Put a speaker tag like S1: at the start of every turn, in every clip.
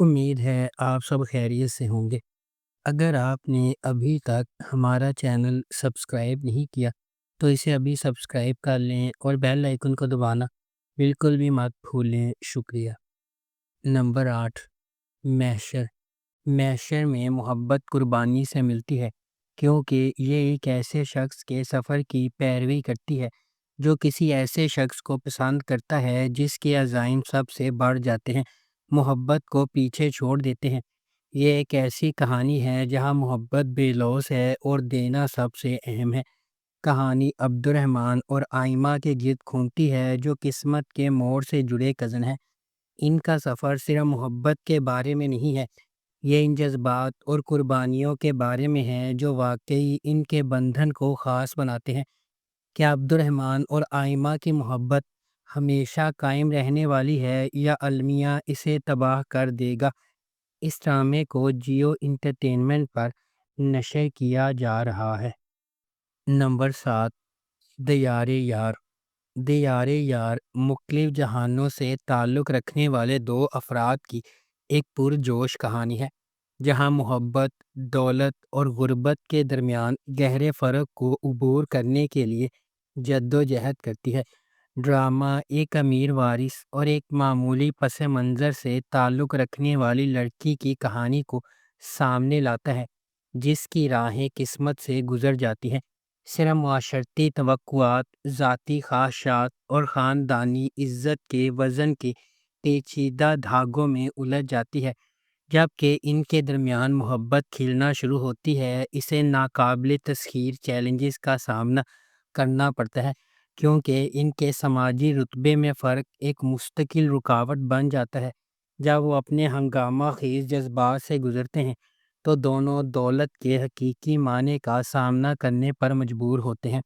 S1: امید ہے آپ سب خیریت سے ہوں گے۔ اگر آپ نے ابھی تک ہمارا چینل سبسکرائب نہیں کیا تو اسے ابھی سبسکرائب کر لیں اور بیل آئیکن کو دبانا بالکل بھی مت بھولیں۔ شکریہ۔ نمبر 8، محشر۔ محشر میں محبت قربانی سے ملتی ہے، کیونکہ یہ ایک ایسے شخص کے سفر کی پیروی کرتی ہے جو کسی ایسے شخص کو پسند کرتا ہے جس کے عزائم سب سے بڑھ جاتے ہیں، محبت کو پیچھے چھوڑ دیتے ہیں۔ یہ ایک ایسی کہانی ہے جہاں محبت بے لوث ہے اور دینا سب سے اہم ہے۔ کہانی عبد الرحمن اور آئمہ کے گرد گھومتی ہے جو قسمت کے موڑ سے جڑے کزن ہیں۔ ان کا سفر صرف محبت کے بارے میں نہیں ہے، یہ ان جذبات اور قربانیوں کے بارے میں ہے جو واقعی ان کے بندھن کو خاص بناتے ہیں۔ کیا عبد الرحمن اور آئمہ کی محبت ہمیشہ قائم رہنے والی ہے یا المیہ اسے تباہ کر دے گا؟ اس ڈرامے کو جیو انٹرٹینمنٹ پر نشر کیا جا رہا ہے۔ نمبر 7، دیار یار۔ دیار یار مختلف جہانوں سے تعلق رکھنے والے دو افراد کی ایک پرجوش کہانی ہے، جہاں محبت، دولت اور غربت کے درمیان گہرے فرق کو عبور کرنے کے لیے جدوجہد کرتی ہے۔ ڈرامہ ایک امیر وارث اور ایک معمولی پس منظر سے تعلق رکھنے والی لڑکی کی کہانی کو سامنے لاتا ہے، جس کی راہیں قسمت سے گزر جاتی ہیں، صرف معاشرتی توقعات، ذاتی خواہشات اور خاندانی عزت کے وزن کے پیچیدہ دھاگوں میں الجھ جاتی ہے۔ جبکہ ان کے درمیان محبت کھلنا شروع ہوتی ہے، اسے ناقابل تسخیر چیلنجز کا سامنا کرنا پڑتا ہے، کیونکہ ان کے سماجی رتبے میں فرق ایک مستقل رکاوٹ بن جاتا ہے۔ جب وہ اپنے ہنگامہ خیز جذبات سے گزرتے ہیں تو دونوں دولت کے حقیقی معنی کا سامنا کرنے پر مجبور ہوتے ہیں۔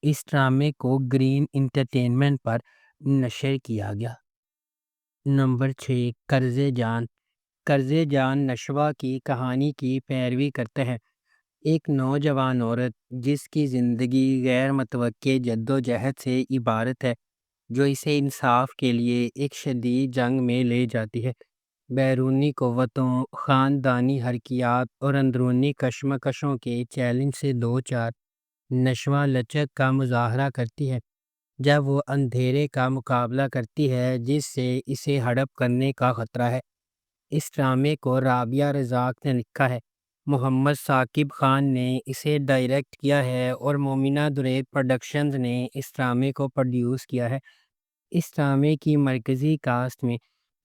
S1: اس ڈرامے کو گرین انٹرٹینمنٹ پر نشر کیا گیا۔ نمبر 6، قرض جان۔ قرض جان نشوہ کی کہانی کی پیروی کرتا ہے، ایک نوجوان عورت جس کی زندگی غیر متوقع جدوجہد سے عبارت ہے، جو اسے انصاف کے لیے ایک شدید جنگ میں لے جاتی ہے۔ بیرونی قوتوں، خاندانی حرکیات اور اندرونی کشمکشوں کے چیلنج سے دوچار نشوہ لچک کا مظاہرہ کرتی ہے جب وہ اندھیرے کا مقابلہ کرتی ہے جس سے اسے ہڑپ کرنے کا خطرہ ہے۔ اس ڈرامے کو رابعہ رزاق نے لکھا ہے، محمد ثاقب خان نے اسے ڈائریکٹ کیا ہے اور مومنہ درید پروڈکشنز نے اس ڈرامے کو پروڈیوس کیا ہے۔ اس ڈرامے کی مرکزی کاسٹ میں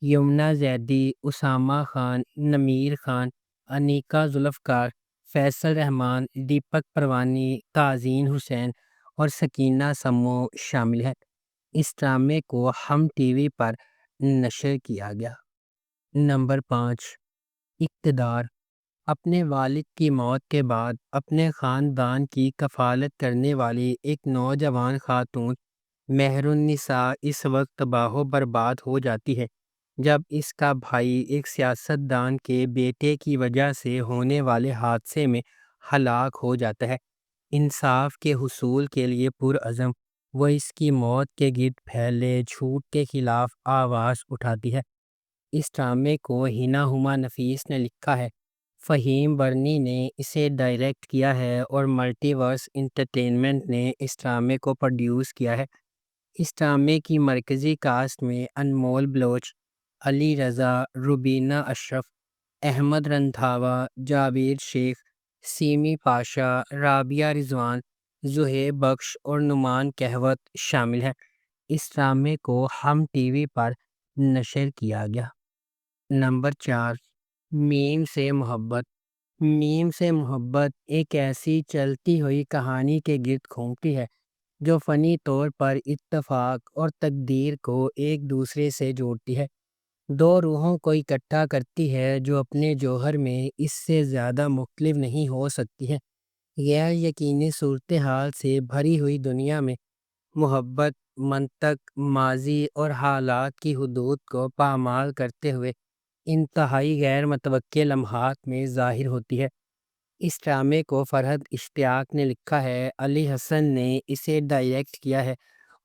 S1: یمنا زیدی، اسامہ خان، نمیر خان، انیکا ذوالفقار، فیصل رحمان، دیپک پروانی، تازین حسین اور سکینہ سمو شامل ہیں۔ اس ڈرامے کو ہم ٹی وی پر نشر کیا گیا۔ نمبر 5، اقتدار۔ اپنے والد کی موت کے بعد اپنے خاندان کی کفالت کرنے والی ایک نوجوان خاتون مہر النساء اس وقت تباہ و برباد ہو جاتی ہے جب اس کا بھائی ایک سیاستدان کے بیٹے کی وجہ سے ہونے والے حادثے میں ہلاک ہو جاتا ہے۔ انصاف کے حصول کے لیے پرعزم، وہ اس کی موت کے گرد پھیلے جھوٹ کے خلاف آواز اٹھاتی ہے۔ اس ڈرامے کو ہنا ہما نفیس نے لکھا ہے، فہیم برنی نے اسے ڈائریکٹ کیا ہے اور ملٹی ورس انٹرٹینمنٹ نے اس ڈرامے کو پروڈیوس کیا ہے۔ اس ڈرامے کی مرکزی کاسٹ میں انمول بلوچ، علی رضا، روبینہ اشرف، احمد رندھاوا، جاوید شیخ، سیمی پاشا، رابعہ رضوان، زہیب بخش اور نعمان کہوت شامل ہیں۔ اس ڈرامے کو ہم ٹی وی پر نشر کیا گیا۔ نمبر 4، میم سے محبت۔ میم سے محبت ایک ایسی چلتی ہوئی کہانی کے گرد گھومتی ہے جو فنی طور پر اتفاق اور تقدیر کو ایک دوسرے سے جوڑتی ہے، دو روحوں کو اکٹھا کرتی ہے جو اپنے جوہر میں اس سے زیادہ مختلف نہیں ہو سکتی ہیں۔ غیر یقینی صورتحال سے بھری ہوئی دنیا میں محبت منطق، ماضی اور حالات کی حدود کو پامال کرتے ہوئے انتہائی غیر متوقع لمحات میں ظاہر ہوتی ہے۔ اس ڈرامے کو فرحت اشتیاق نے لکھا ہے، علی حسن نے اسے ڈائریکٹ کیا ہے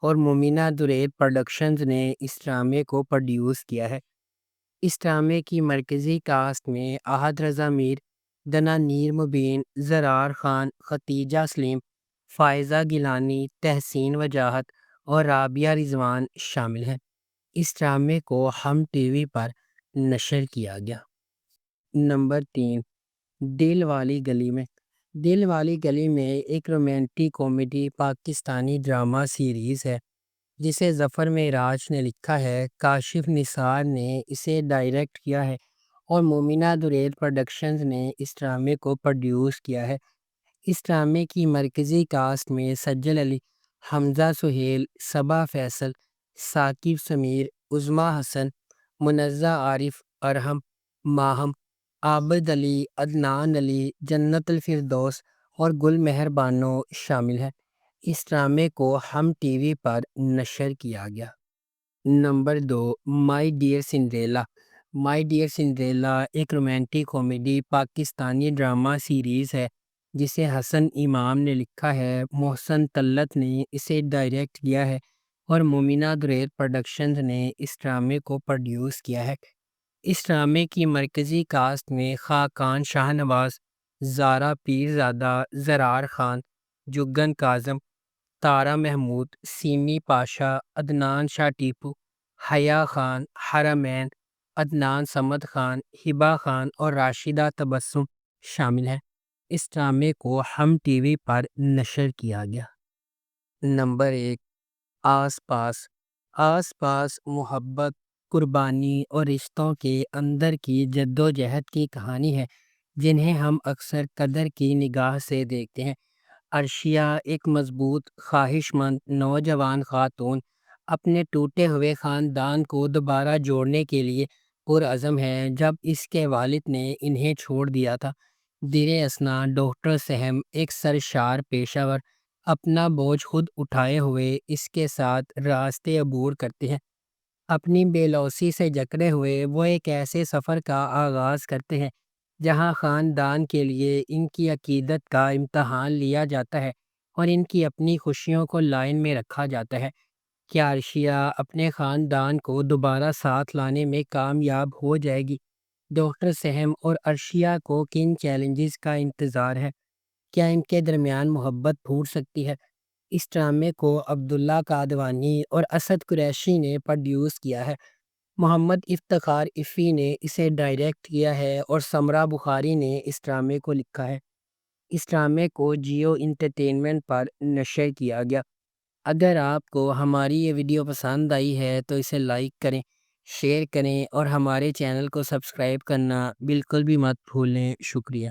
S1: اور مومنہ درید پروڈکشنز نے اس ڈرامے کو پروڈیوس کیا ہے۔ اس ڈرامے کی مرکزی کاسٹ میں احد رضا میر، دنانیر مبین، زرار خان، ختیجہ سلیم، فائزہ گیلانی، تحسین وجاہت اور رابعہ رضوان شامل ہیں۔ اس ڈرامے کو ہم ٹی وی پر نشر کیا گیا۔ نمبر 3، دل والی گلی میں۔ دل والی گلی میں ایک romantic comedy Pakistani drama series ہے جسے ظفر معراج نے لکھا ہے، کاشف نثار نے اسے ڈائریکٹ کیا ہے اور مومنہ دریل پروڈکشنز نے اس ڈرامے کو پروڈیوس کیا ہے۔ اس ڈرامے کی مرکزی کاسٹ میں سجل علی، حمزہ سہیل، صبا فیصل، ثاقب سمیر، عظمیٰ حسن، منزہ عارف، ارحم، ماہم، عابد علی، عدنان علی، جنت الفردوس اور گل مہر بانو شامل ہیں۔ اس ڈرامے کو ہم ٹی وی پر نشر کیا گیا۔ Number 2، my dear Cinderella. My dear Cinderella ایک romantic comedy Pakistani drama series ہے جسے حسن امام نے لکھا ہے، محسن طلعت نے اسے ڈائریکٹ کیا ہے اور مومنہ دریل پروڈکشنز نے اس ڈرامے کو پروڈیوس کیا ہے۔ اس ڈرامے کی مرکزی کاسٹ میں خاقان شاہ نواز، زارا پیرزادہ، زرار خان، جگن کاظم، تارا محمود، سیمی پاشا، عدنان شاہ ٹیپو، حیا خان، حرمین، عدنان صمد خان، ہبہ خان اور راشدہ تبسم شامل ہیں۔ اس ڈرامے کو ہم ٹی وی پر نشر کیا گیا۔ نمبر 1، آس پاس۔ آس پاس محبت، قربانی اور رشتوں کے اندر کی جد و جہد کی کہانی ہے جنہیں ہم اکثر قدر کی نگاہ سے دیکھتے ہیں۔ عرشیہ ایک مضبوط، خواہش مند نوجوان خاتون اپنے ٹوٹے ہوئے خاندان کو دوبارہ جوڑنے کے لیے پرعزم ہے جب اس کے والد نے انہیں چھوڑ دیا تھا۔ در اثنا ڈاکٹر سہم، ایک سرشار پیشہ ور، اپنا بوجھ خود اٹھائے ہوئے اس کے ساتھ راستے عبور کرتے ہیں۔ اپنی بے لوثی سے جکڑے ہوئے وہ ایک ایسے سفر کا آغاز کرتے ہیں جہاں خاندان کے لیے ان کی عقیدت کا امتحان لیا جاتا ہے اور ان کی اپنی خوشیوں کو لائن میں رکھا جاتا ہے۔ کیا عرشیہ اپنے خاندان کو دوبارہ ساتھ لانے میں کامیاب ہو جائے گی؟ ڈاکٹر سہم اور عرشیہ کو کن چیلنجز کا انتظار ہے؟ کیا ان کے درمیان محبت پھوٹ سکتی ہے؟ اس ڈرامے کو عبداللہ قادوانی اور اسد قریشی نے پروڈیوس کیا ہے۔ محمد افتخار افی نے اسے ڈائریکٹ کیا ہے اور سمرہ بخاری نے اس ڈرامے کو لکھا ہے۔ اس ڈرامے کو جیو انٹرٹینمنٹ پر نشر کیا گیا۔ اگر آپ کو ہماری یہ ویڈیو پسند آئی ہے تو اسے لائک کریں، شیئر کریں اور ہمارے چینل کو سبسکرائب کرنا بالکل بھی مت بھولیں۔ شکریہ۔